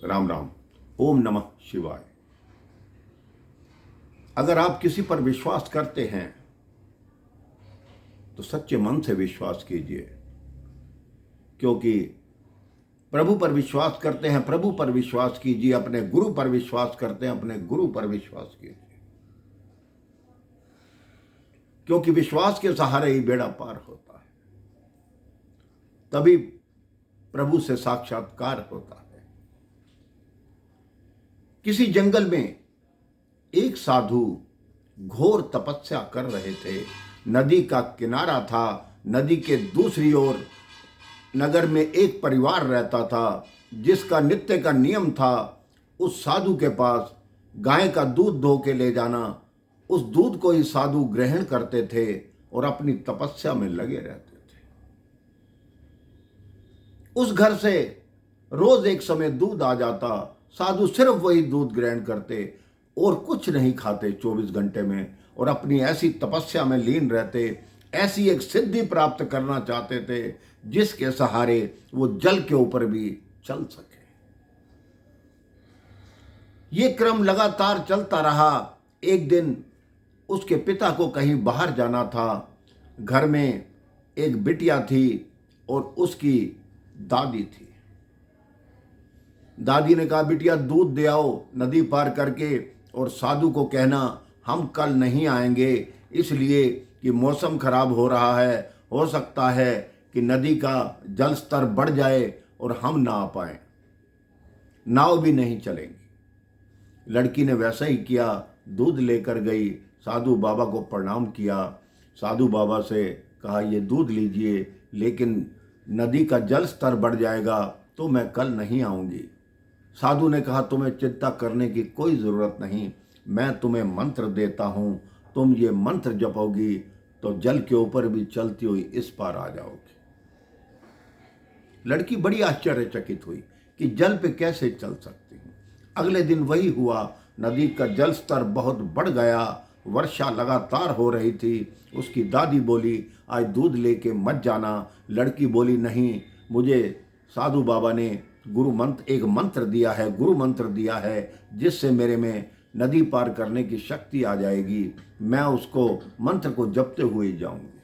राम राम। ओम नमः शिवाय। अगर आप किसी पर विश्वास करते हैं तो सच्चे मन से विश्वास कीजिए, क्योंकि प्रभु पर विश्वास करते हैं प्रभु पर विश्वास कीजिए, अपने गुरु पर विश्वास करते हैं अपने गुरु पर विश्वास कीजिए, क्योंकि विश्वास के सहारे ही बेड़ा पार होता है, तभी प्रभु से साक्षात्कार होता है। किसी जंगल में एक साधु घोर तपस्या कर रहे थे। नदी का किनारा था। नदी के दूसरी ओर नगर में एक परिवार रहता था जिसका नित्य का नियम था उस साधु के पास गाय का दूध धो के ले जाना। उस दूध को ही साधु ग्रहण करते थे और अपनी तपस्या में लगे रहते थे। उस घर से रोज एक समय दूध आ जाता। साधु सिर्फ वही दूध ग्रहण करते और कुछ नहीं खाते 24 घंटे में, और अपनी ऐसी तपस्या में लीन रहते। ऐसी एक सिद्धि प्राप्त करना चाहते थे जिसके सहारे वो जल के ऊपर भी चल सके। ये क्रम लगातार चलता रहा। एक दिन उसके पिता को कहीं बाहर जाना था। घर में एक बिटिया थी और उसकी दादी थी। दादी ने कहा, बिटिया दूध दे आओ नदी पार करके, और साधु को कहना हम कल नहीं आएंगे इसलिए कि मौसम खराब हो रहा है, हो सकता है कि नदी का जल स्तर बढ़ जाए और हम ना आ पाए, नाव भी नहीं चलेंगी। लड़की ने वैसा ही किया, दूध लेकर गई, साधु बाबा को प्रणाम किया। साधु बाबा से कहा, ये दूध लीजिए, लेकिन नदी का जल स्तर बढ़ जाएगा तो मैं कल नहीं आऊँगी। साधु ने कहा, तुम्हें चिंता करने की कोई ज़रूरत नहीं, मैं तुम्हें मंत्र देता हूँ, तुम ये मंत्र जपोगी तो जल के ऊपर भी चलती हुई इस पार आ जाओगी। लड़की बड़ी आश्चर्यचकित हुई कि जल पे कैसे चल सकती हूँ। अगले दिन वही हुआ। नदी का जल स्तर बहुत बढ़ गया। वर्षा लगातार हो रही थी। उसकी दादी बोली, आज दूध लेके मत जाना। लड़की बोली, नहीं, मुझे साधु बाबा ने एक मंत्र दिया है, गुरु मंत्र दिया है, जिससे मेरे में नदी पार करने की शक्ति आ जाएगी। मैं उसको मंत्र को जपते हुए जाऊंगी।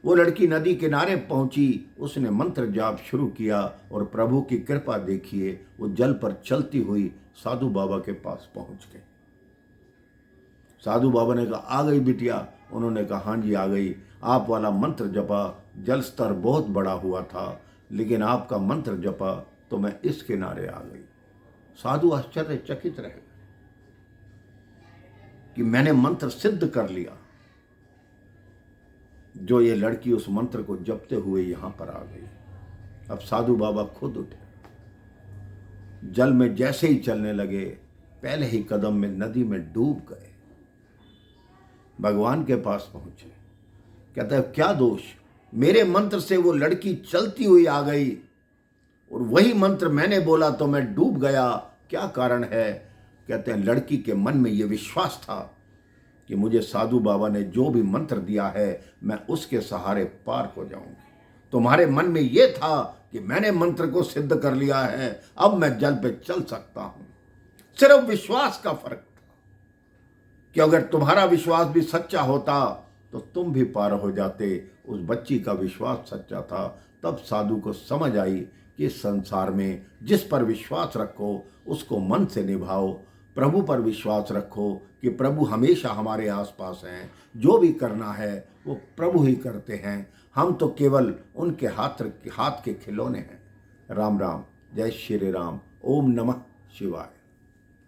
वो लड़की नदी किनारे पहुंची। उसने मंत्र जाप शुरू किया और प्रभु की कृपा देखिए, वो जल पर चलती हुई साधु बाबा के पास पहुंच गई। साधु बाबा ने कहा, आ गई बिटिया? उन्होंने कहा, हाँ जी आ गई। आप वाला मंत्र जपा, जल स्तर बहुत बड़ा हुआ था, लेकिन आपका मंत्र जपा तो मैं इस किनारे आ गई। साधु आश्चर्यचकित रह गए कि मैंने मंत्र सिद्ध कर लिया। जो ये लड़की उस मंत्र को जपते हुए यहां पर आ गई। अब साधु बाबा खुद उठे, जल में जैसे ही चलने लगे, पहले ही कदम में नदी में डूब गए। भगवान के पास पहुंचे। कहता है, क्या दोष? मेरे मंत्र से वो लड़की चलती हुई आ गई और वही मंत्र मैंने बोला तो मैं डूब गया, क्या कारण है? कहते हैं, लड़की के मन में ये विश्वास था कि मुझे साधु बाबा ने जो भी मंत्र दिया है मैं उसके सहारे पार हो जाऊंगी। तुम्हारे मन में ये था कि मैंने मंत्र को सिद्ध कर लिया है, अब मैं जल पे चल सकता हूं। सिर्फ विश्वास का फर्क था कि अगर तुम्हारा विश्वास भी सच्चा होता तो तुम भी पार हो जाते। उस बच्ची का विश्वास सच्चा था। तब साधु को समझ आई कि इस संसार में जिस पर विश्वास रखो उसको मन से निभाओ। प्रभु पर विश्वास रखो कि प्रभु हमेशा हमारे आसपास हैं। जो भी करना है वो प्रभु ही करते हैं, हम तो केवल उनके हाथ के खिलौने हैं। राम राम। जय श्री राम। ओम नमः शिवाय।